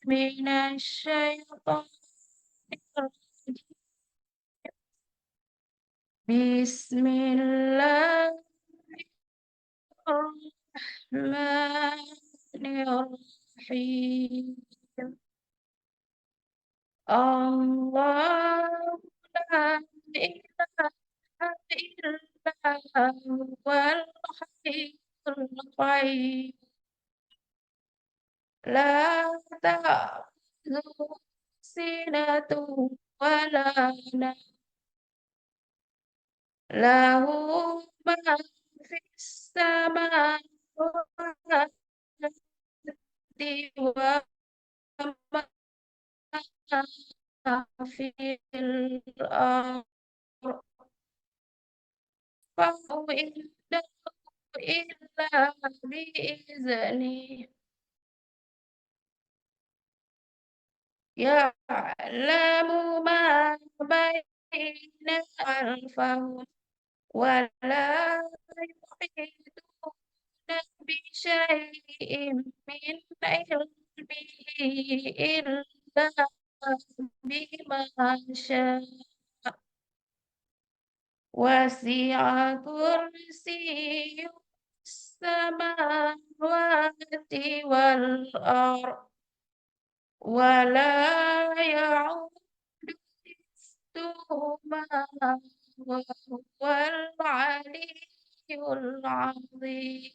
من الشيطان الرجيم. بسم الله الرحمن الرحيم. الله لا إله إلا هو الحي القيوم لا تأخذه سنة ولا نوم له ما في السماوات وما في الأرض فهو إلا بإذنه يعلم ما بين خلفهم ولا يحيطون بشيء من علمه إلا بما شاء وسع كرسيه السماوات والأرض ولا يعود حفظهما وهو العلي العظيم.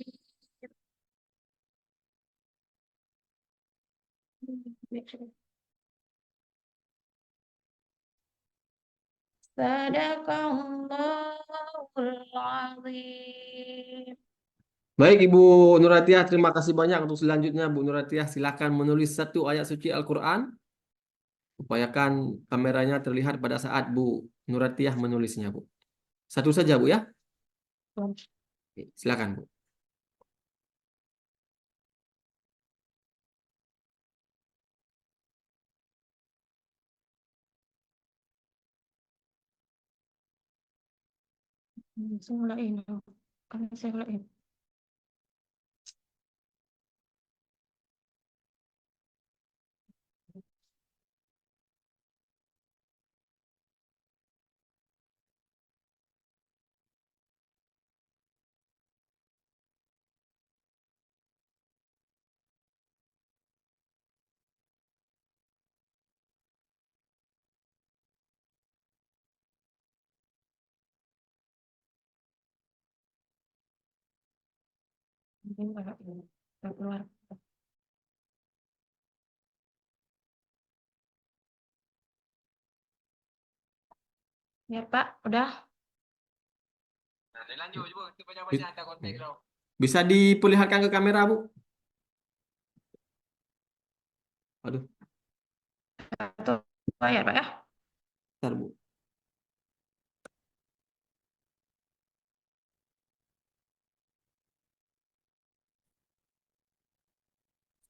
Sadaqallahul azim. Baik Ibu Nuratiah, terima kasih banyak. Untuk selanjutnya Bu Nuratiah silakan menulis satu ayat suci Al-Quran. Upayakan kameranya terlihat pada saat Bu Nuratiah menulisnya, Bu. Satu saja, Bu, ya. Oke, silakan, Bu. Langsung lain. Kan saya lain. Keluar. Ya Pak, udah. Bisa diperlihatkan ke kamera, Bu? Aduh, Satu ayat Pak ya. bentar, Bu.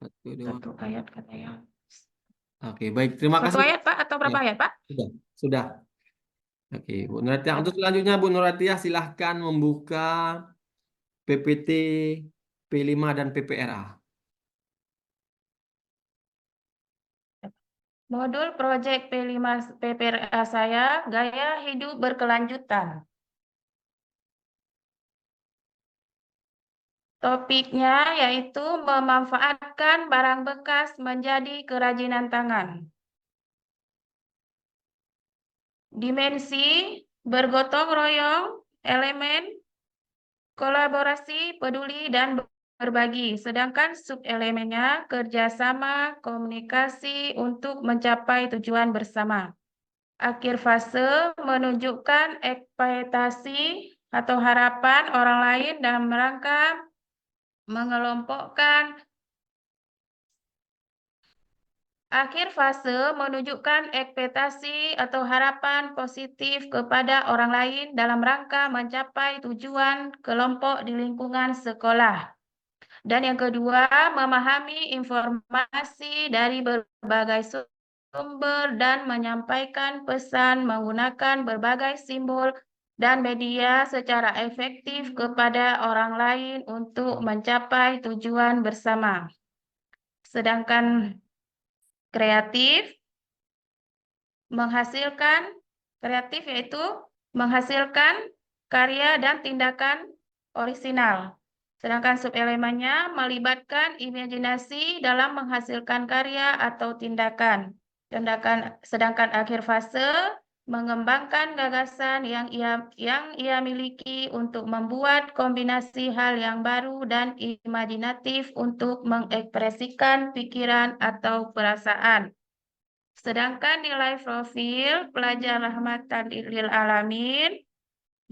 Satu, dua. Satu ayat katanya. Oke, baik. Terima Satu kasih. ayat Pak atau berapa Ya, ayat Pak? sudah. Sudah. Oke, Bu Nuratiah. Untuk selanjutnya, Bu Nuratiah silahkan membuka PPT P5 dan PPRA. Modul proyek P5 PPRA saya, gaya hidup berkelanjutan. Topiknya yaitu memanfaatkan barang bekas menjadi kerajinan tangan. Dimensi bergotong royong, elemen, kolaborasi, peduli, dan berbagi. Sedangkan subelemennya kerjasama, komunikasi untuk mencapai tujuan bersama. Akhir fase menunjukkan ekspektasi atau harapan orang lain dalam rangka mengelompokkan. Akhir fase menunjukkan ekspektasi atau harapan positif kepada orang lain dalam rangka mencapai tujuan kelompok di lingkungan sekolah. Dan yang kedua, memahami informasi dari berbagai sumber dan menyampaikan pesan menggunakan berbagai simbol dan media secara efektif kepada orang lain untuk mencapai tujuan bersama. Sedangkan kreatif, kreatif yaitu menghasilkan karya dan tindakan orisinal. Sedangkan subelemennya melibatkan imajinasi dalam menghasilkan karya atau tindakan. Sedangkan akhir fase mengembangkan gagasan yang ia miliki untuk membuat kombinasi hal yang baru dan imajinatif untuk mengekspresikan pikiran atau perasaan. Sedangkan nilai profil pelajar rahmatan lil alamin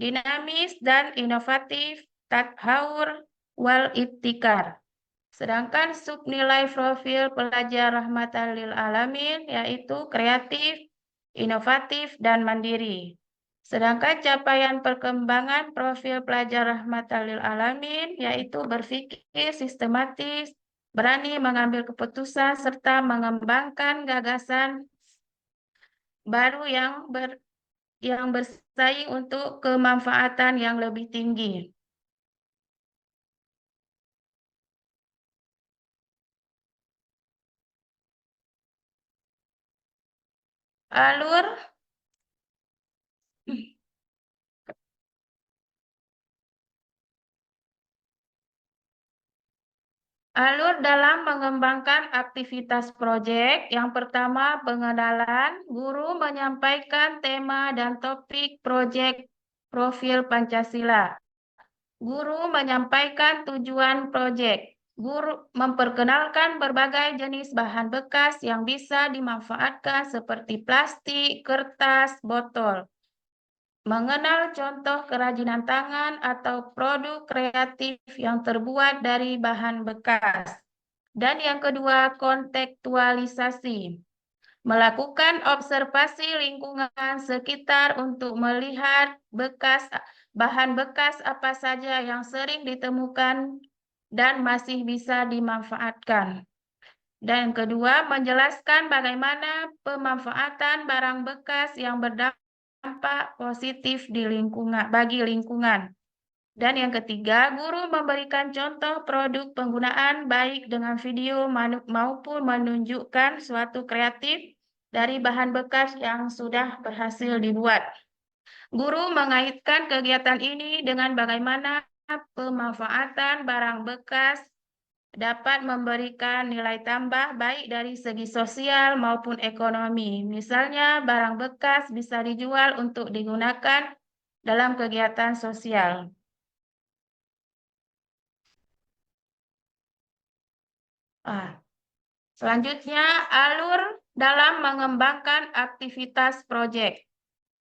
dinamis dan inovatif, tathaur wal ibtikar. Sedangkan subnilai profil pelajar rahmatan lil alamin yaitu kreatif, inovatif, dan mandiri. Sedangkan capaian perkembangan profil pelajar rahmatan lil alamin yaitu berpikir sistematis, berani mengambil keputusan, serta mengembangkan gagasan baru yang bersaing untuk kemanfaatan yang lebih tinggi. Alur Alur dalam mengembangkan aktivitas proyek, yang pertama pengenalan, guru menyampaikan tema dan topik proyek profil Pancasila. Guru menyampaikan tujuan proyek. Guru memperkenalkan berbagai jenis bahan bekas yang bisa dimanfaatkan seperti plastik, kertas, botol. Mengenal contoh kerajinan tangan atau produk kreatif yang terbuat dari bahan bekas. Dan yang kedua, kontekstualisasi. Melakukan observasi lingkungan sekitar untuk melihat bahan bekas apa saja yang sering ditemukan dan masih bisa dimanfaatkan. Dan yang kedua, menjelaskan bagaimana pemanfaatan barang bekas yang berdampak positif bagi lingkungan. Dan yang ketiga, guru memberikan contoh produk penggunaan baik dengan video maupun menunjukkan suatu kreatif dari bahan bekas yang sudah berhasil dibuat. Guru mengaitkan kegiatan ini dengan bagaimana pemanfaatan barang bekas dapat memberikan nilai tambah baik dari segi sosial maupun ekonomi. Misalnya, barang bekas bisa dijual untuk digunakan dalam kegiatan sosial. Selanjutnya, alur dalam mengembangkan aktivitas proyek.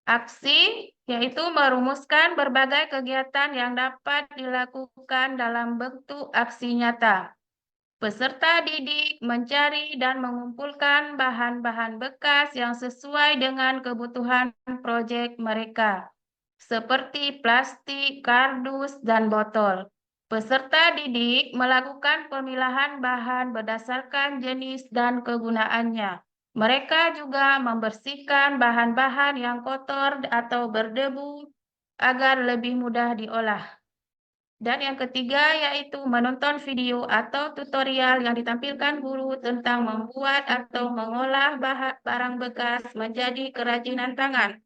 Aksi yaitu merumuskan berbagai kegiatan yang dapat dilakukan dalam bentuk aksi nyata. Peserta didik mencari dan mengumpulkan bahan-bahan bekas yang sesuai dengan kebutuhan proyek mereka, seperti plastik, kardus, dan botol. Peserta didik melakukan pemilahan bahan berdasarkan jenis dan kegunaannya. Mereka juga membersihkan bahan-bahan yang kotor atau berdebu agar lebih mudah diolah. Dan yang ketiga yaitu menonton video atau tutorial yang ditampilkan guru tentang membuat atau mengolah barang bekas menjadi kerajinan tangan.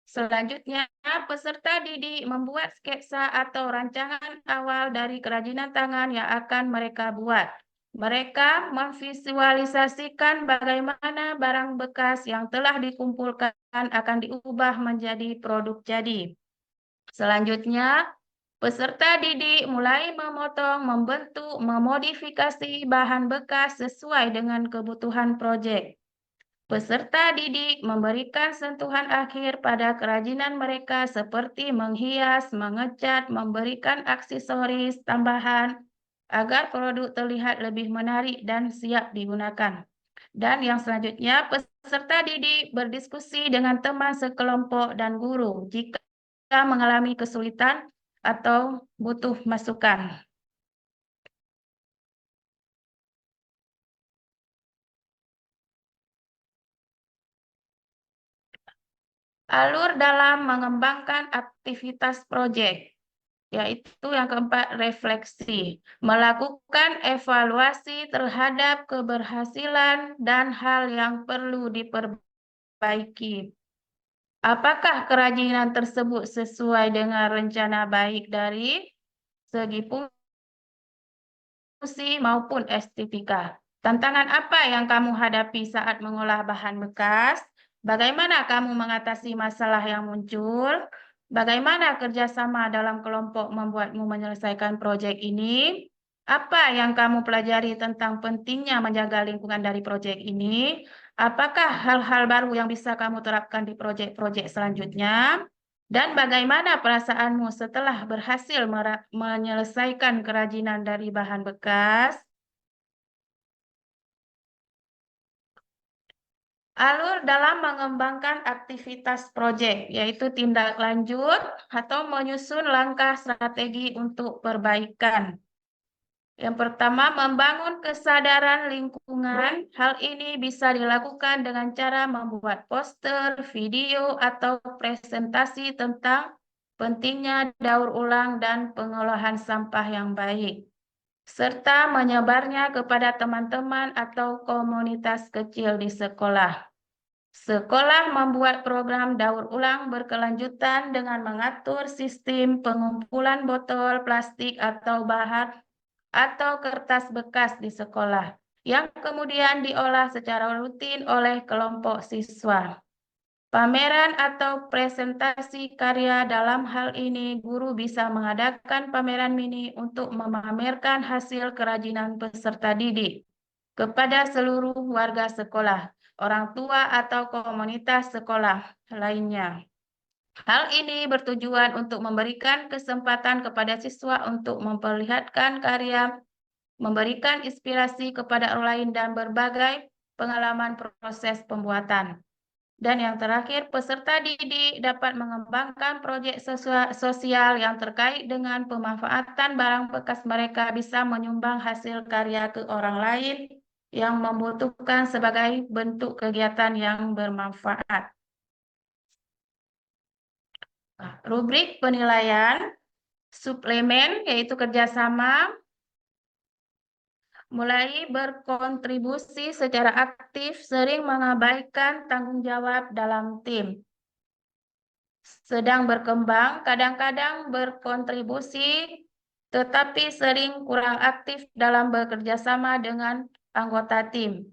Selanjutnya, peserta didik membuat sketsa atau rancangan awal dari kerajinan tangan yang akan mereka buat. Mereka memvisualisasikan bagaimana barang bekas yang telah dikumpulkan akan diubah menjadi produk jadi. Selanjutnya, peserta didik mulai memotong, membentuk, memodifikasi bahan bekas sesuai dengan kebutuhan proyek. Peserta didik memberikan sentuhan akhir pada kerajinan mereka seperti menghias, mengecat, memberikan aksesoris tambahan agar produk terlihat lebih menarik dan siap digunakan. Dan yang selanjutnya, peserta didik berdiskusi dengan teman sekelompok dan guru jika mengalami kesulitan atau butuh masukan. Alur dalam mengembangkan aktivitas proyek. Yaitu yang keempat, refleksi. Melakukan evaluasi terhadap keberhasilan dan hal yang perlu diperbaiki. Apakah kerajinan tersebut sesuai dengan rencana baik dari segi fungsi maupun estetika? Tantangan apa yang kamu hadapi saat mengolah bahan bekas? Bagaimana kamu mengatasi masalah yang muncul? Bagaimana kerjasama dalam kelompok membuatmu menyelesaikan proyek ini? Apa yang kamu pelajari tentang pentingnya menjaga lingkungan dari proyek ini? Apakah hal-hal baru yang bisa kamu terapkan di proyek-proyek selanjutnya? Dan bagaimana perasaanmu setelah berhasil menyelesaikan kerajinan dari bahan bekas? Alur dalam mengembangkan aktivitas proyek, yaitu tindak lanjut atau menyusun langkah strategi untuk perbaikan. Yang pertama, membangun kesadaran lingkungan. Hal ini bisa dilakukan dengan cara membuat poster, video, atau presentasi tentang pentingnya daur ulang dan pengolahan sampah yang baik, serta menyebarnya kepada teman-teman atau komunitas kecil di sekolah. Sekolah membuat program daur ulang berkelanjutan dengan mengatur sistem pengumpulan botol plastik atau bahan atau kertas bekas di sekolah, yang kemudian diolah secara rutin oleh kelompok siswa. Pameran atau presentasi karya dalam hal ini, guru bisa mengadakan pameran mini untuk memamerkan hasil kerajinan peserta didik kepada seluruh warga sekolah, orang tua atau komunitas sekolah lainnya. Hal ini bertujuan untuk memberikan kesempatan kepada siswa untuk memperlihatkan karya, memberikan inspirasi kepada orang lain, dan berbagai pengalaman proses pembuatan. Dan yang terakhir, peserta didik dapat mengembangkan proyek sosial yang terkait dengan pemanfaatan barang bekas mereka, bisa menyumbang hasil karya ke orang lain yang membutuhkan sebagai bentuk kegiatan yang bermanfaat. Rubrik penilaian, suplemen, yaitu kerjasama, mulai berkontribusi secara aktif, sering mengabaikan tanggung jawab dalam tim. Sedang berkembang, kadang-kadang berkontribusi, tetapi sering kurang aktif dalam bekerja sama dengan anggota tim.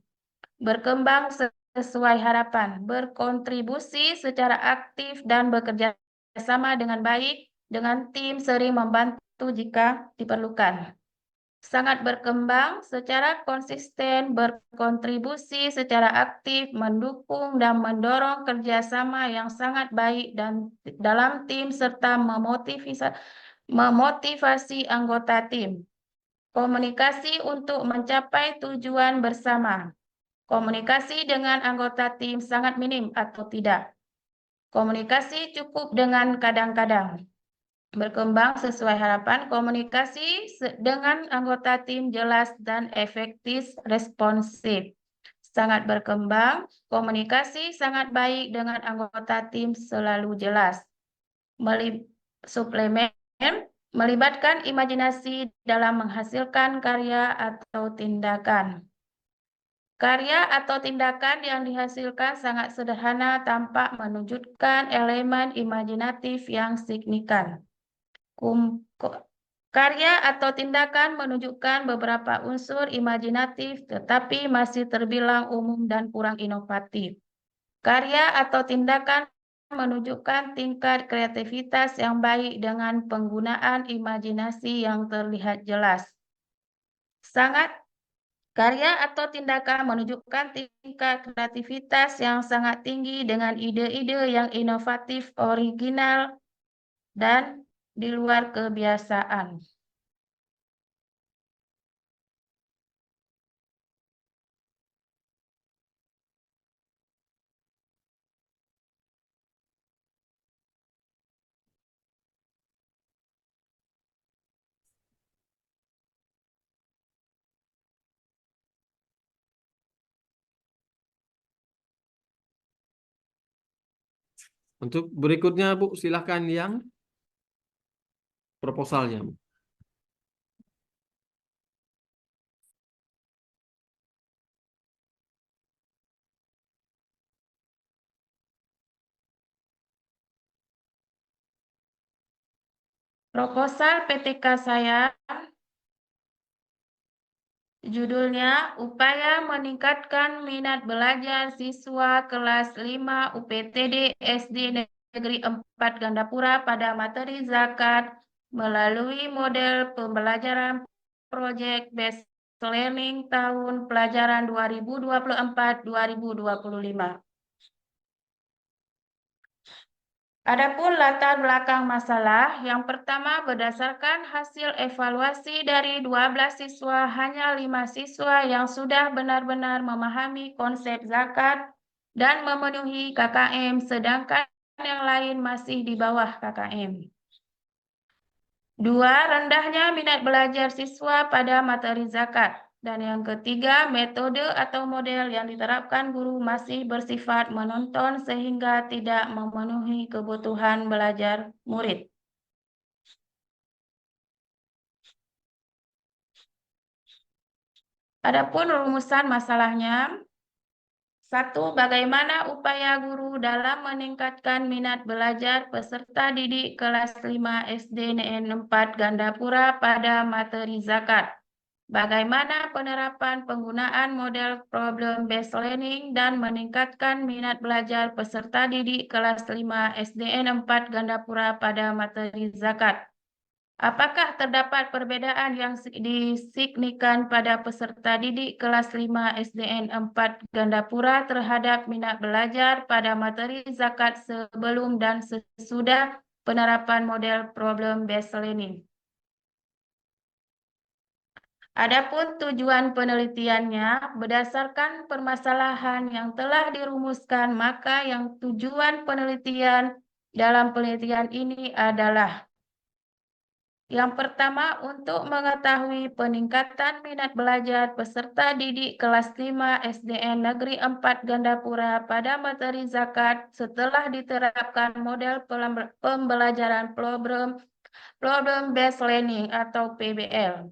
Berkembang sesuai harapan, berkontribusi secara aktif dan bekerja sama dengan baik dengan tim, sering membantu jika diperlukan. Sangat berkembang secara konsisten, berkontribusi secara aktif, mendukung dan mendorong kerjasama yang sangat baik dan dalam tim, serta memotivasi anggota tim. Komunikasi untuk mencapai tujuan bersama. Komunikasi dengan anggota tim sangat minim atau tidak. Komunikasi cukup dengan kadang-kadang. Berkembang sesuai harapan, komunikasi dengan anggota tim jelas dan efektif, responsif. Sangat berkembang, komunikasi sangat baik dengan anggota tim, selalu jelas. Suplemen, melibatkan imajinasi dalam menghasilkan karya atau tindakan. Karya atau tindakan yang dihasilkan sangat sederhana, tampak menunjukkan elemen imajinatif yang signifikan. Karya atau tindakan menunjukkan beberapa unsur imajinatif, tetapi masih terbilang umum dan kurang inovatif. Karya atau tindakan menunjukkan tingkat kreativitas yang baik dengan penggunaan imajinasi yang terlihat jelas. Karya atau tindakan menunjukkan tingkat kreativitas yang sangat tinggi dengan ide-ide yang inovatif, original, dan di luar kebiasaan. Untuk berikutnya, Bu, silahkan yang proposalnya. Proposal PTK saya judulnya Upaya Meningkatkan Minat Belajar Siswa Kelas 5 UPTD SD Negeri 4 Gandapura pada materi zakat melalui model pembelajaran Project Based Learning tahun pelajaran 2024-2025. Adapun latar belakang masalah, yang pertama berdasarkan hasil evaluasi dari 12 siswa, hanya 5 siswa yang sudah benar-benar memahami konsep zakat dan memenuhi KKM, sedangkan yang lain masih di bawah KKM. 2. Rendahnya minat belajar siswa pada materi zakat. Dan yang ketiga, metode atau model yang diterapkan guru masih bersifat menonton sehingga tidak memenuhi kebutuhan belajar murid. Adapun rumusan masalahnya, 1. Bagaimana upaya guru dalam meningkatkan minat belajar peserta didik kelas 5 SD NN 4 Gandapura pada materi zakat? Bagaimana penerapan penggunaan model problem based learning dan meningkatkan minat belajar peserta didik kelas 5 SDN 4 Gandapura pada materi zakat? Apakah terdapat perbedaan yang signifikan pada peserta didik kelas 5 SDN 4 Gandapura terhadap minat belajar pada materi zakat sebelum dan sesudah penerapan model problem based learning? Adapun tujuan penelitiannya, berdasarkan permasalahan yang telah dirumuskan, maka yang tujuan penelitian dalam penelitian ini adalah: yang pertama, untuk mengetahui peningkatan minat belajar peserta didik kelas 5 SDN Negeri 4 Gandapura pada materi zakat setelah diterapkan model pembelajaran problem based learning atau PBL.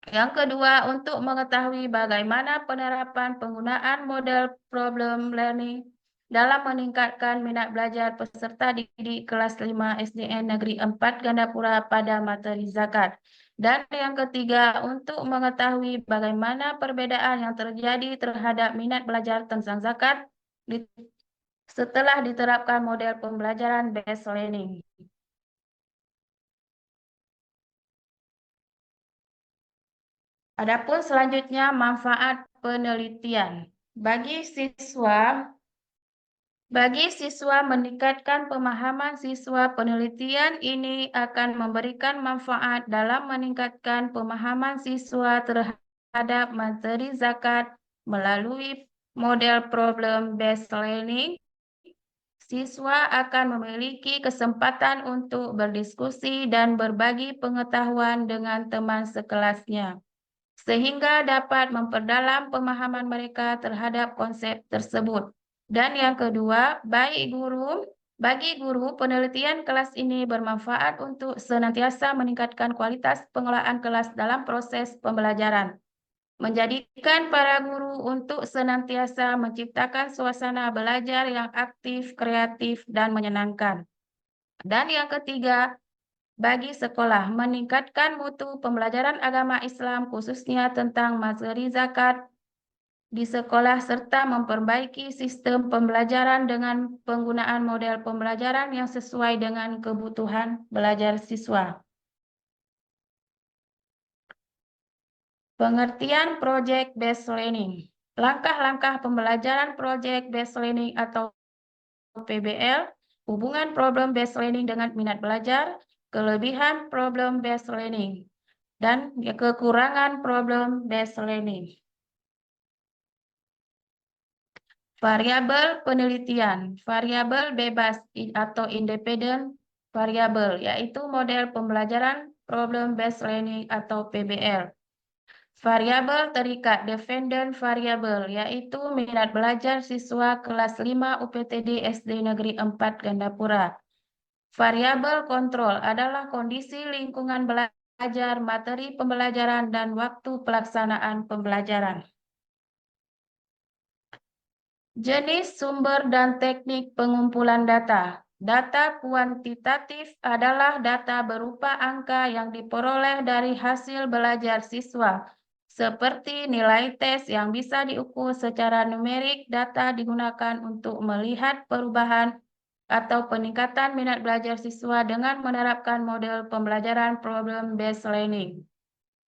Yang kedua, untuk mengetahui bagaimana penerapan penggunaan model problem learning dalam meningkatkan minat belajar peserta didik kelas 5 SDN Negeri 4 Gandapura pada materi zakat. Dan yang ketiga, untuk mengetahui bagaimana perbedaan yang terjadi terhadap minat belajar tentang zakat setelah diterapkan model pembelajaran based learning. Adapun selanjutnya manfaat penelitian. Bagi siswa meningkatkan pemahaman siswa, penelitian ini akan memberikan manfaat dalam meningkatkan pemahaman siswa terhadap materi zakat melalui model problem based learning. Siswa akan memiliki kesempatan untuk berdiskusi dan berbagi pengetahuan dengan teman sekelasnya, sehingga dapat memperdalam pemahaman mereka terhadap konsep tersebut. Dan yang kedua, bagi guru, penelitian kelas ini bermanfaat untuk senantiasa meningkatkan kualitas pengelolaan kelas dalam proses pembelajaran, menjadikan para guru untuk senantiasa menciptakan suasana belajar yang aktif, kreatif, dan menyenangkan. Dan yang ketiga, bagi sekolah, meningkatkan mutu pembelajaran agama Islam khususnya tentang materi zakat di sekolah serta memperbaiki sistem pembelajaran dengan penggunaan model pembelajaran yang sesuai dengan kebutuhan belajar siswa. Pengertian Project Based Learning. Langkah-langkah pembelajaran Project Based Learning atau PBL, hubungan problem based learning dengan minat belajar, kelebihan problem based learning, dan kekurangan problem based learning. Variabel penelitian, variabel bebas atau independent variabel, yaitu model pembelajaran problem based learning atau PBL. Variabel terikat dependent variabel, yaitu minat belajar siswa kelas 5 UPTD SD Negeri 4 Gandapura. Variabel kontrol adalah kondisi lingkungan belajar, materi pembelajaran, dan waktu pelaksanaan pembelajaran. Jenis sumber dan teknik pengumpulan data. Data kuantitatif adalah data berupa angka yang diperoleh dari hasil belajar siswa, seperti nilai tes yang bisa diukur secara numerik. Data digunakan untuk melihat perubahan atau peningkatan minat belajar siswa dengan menerapkan model pembelajaran problem-based learning.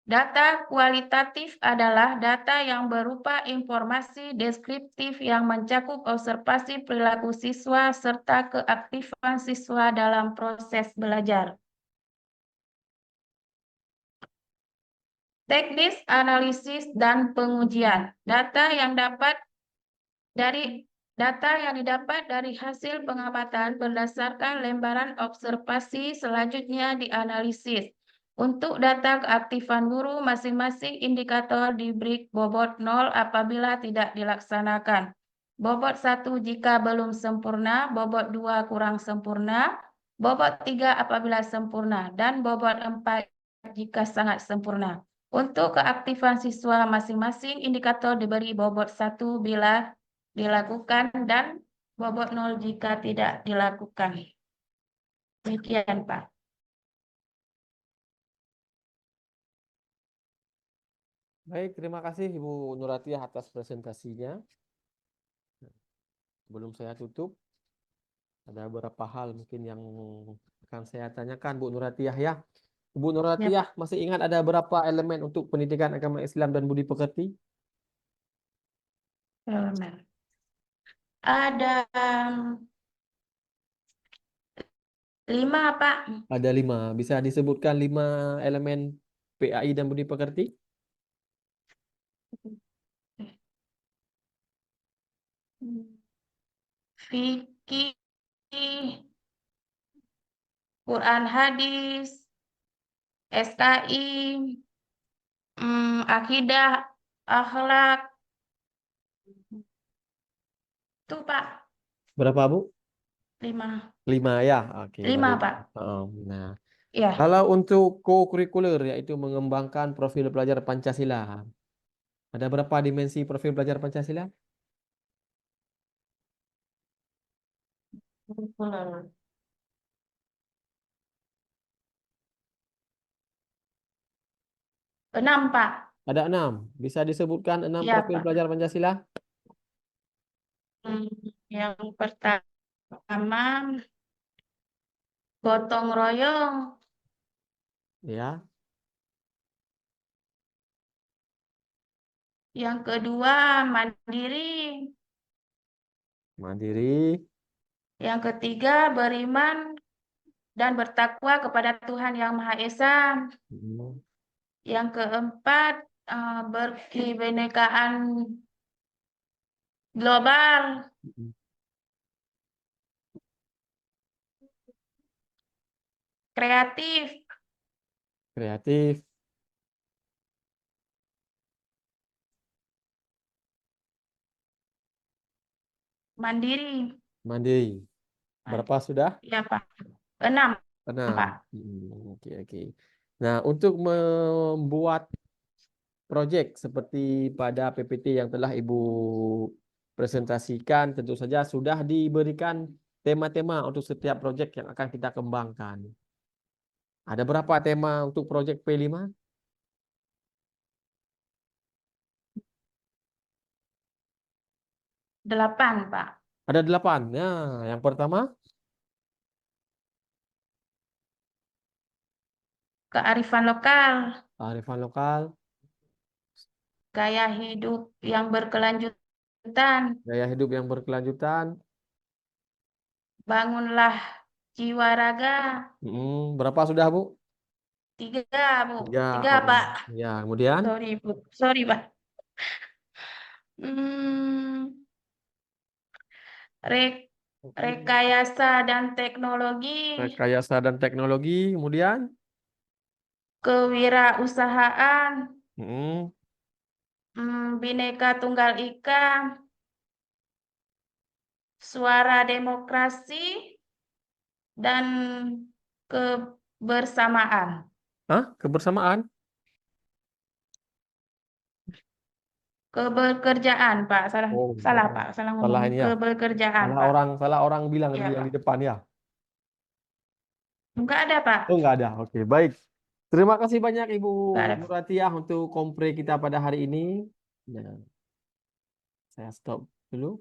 Data kualitatif adalah data yang berupa informasi deskriptif yang mencakup observasi perilaku siswa serta keaktifan siswa dalam proses belajar. Teknis analisis dan pengujian. Data yang didapat dari hasil pengamatan berdasarkan lembaran observasi selanjutnya dianalisis. Untuk data keaktifan guru, masing-masing indikator diberi bobot 0 apabila tidak dilaksanakan. Bobot 1 jika belum sempurna, bobot 2 kurang sempurna, bobot 3 apabila sempurna, dan bobot 4 jika sangat sempurna. Untuk keaktifan siswa, masing-masing indikator diberi bobot 1 bila dilakukan dan bobot 0 jika tidak dilakukan. Demikian, Pak. Baik, terima kasih Ibu Nuratiah atas presentasinya. Sebelum saya tutup, ada beberapa hal mungkin yang akan saya tanyakan Bu Nuratiah ya. Bu Ya, Nuratiah, Pak. masih ingat ada berapa elemen untuk pendidikan agama Islam dan budi pekerti? Elemen. Ada 5, Pak. Ada 5. Bisa disebutkan 5 elemen PAI dan budi pekerti? Fikih, Quran hadis, SKI, akidah, akhlak. Itu, Pak. Berapa Bu? 5. 5 ya. Oke, 5, baik. Pak. Nah, Ya. kalau untuk co-curricular yaitu mengembangkan profil pelajar Pancasila, ada berapa dimensi profil pelajar Pancasila? Curriculum. 6, Pak. Ada 6. Bisa disebutkan 6 Ya, profil Pak. pelajar Pancasila? Yang pertama, gotong royong. Ya, Yang kedua, mandiri. mandiri. Yang ketiga, beriman dan bertakwa kepada Tuhan Yang Maha Esa. Hmm. Yang keempat, berkebinekaan global. Kreatif, Kreatif, mandiri. mandiri. Berapa sudah? Ya, Pak. 6, 6. Pak. Oke, oke. Nah, untuk membuat proyek seperti pada PPT yang telah Ibu presentasikan, tentu saja sudah diberikan tema-tema untuk setiap proyek yang akan kita kembangkan. Ada berapa tema untuk proyek P5? 8, Pak. Ada 8. Nah, yang pertama, Kearifan lokal, kearifan lokal, gaya hidup yang berkelanjutan, gaya hidup yang berkelanjutan. bangunlah jiwa raga. Berapa sudah, Bu? 3, Bu. 3. 3, Pak. Ya, kemudian Sorry, Bu. Sorry, Pak. Hmm, re- rekayasa dan teknologi, rekayasa dan teknologi, kemudian kewirausahaan, mm, Bhinneka Tunggal Ika, suara demokrasi, dan kebersamaan. Hah? Kebersamaan? Kebekerjaan, Pak. Salah, Oh, salah, Pak. Salah salah ngomong. ini ya. Kebekerjaan, Pak. Salah orang bilang Iya, tadi yang Pak. di depan ya. Enggak ada, Pak. Oh, nggak ada. Oke, baik. Terima kasih banyak Ibu Enggak ada. Nuratiah untuk kompre kita pada hari ini. Nah, saya stop dulu.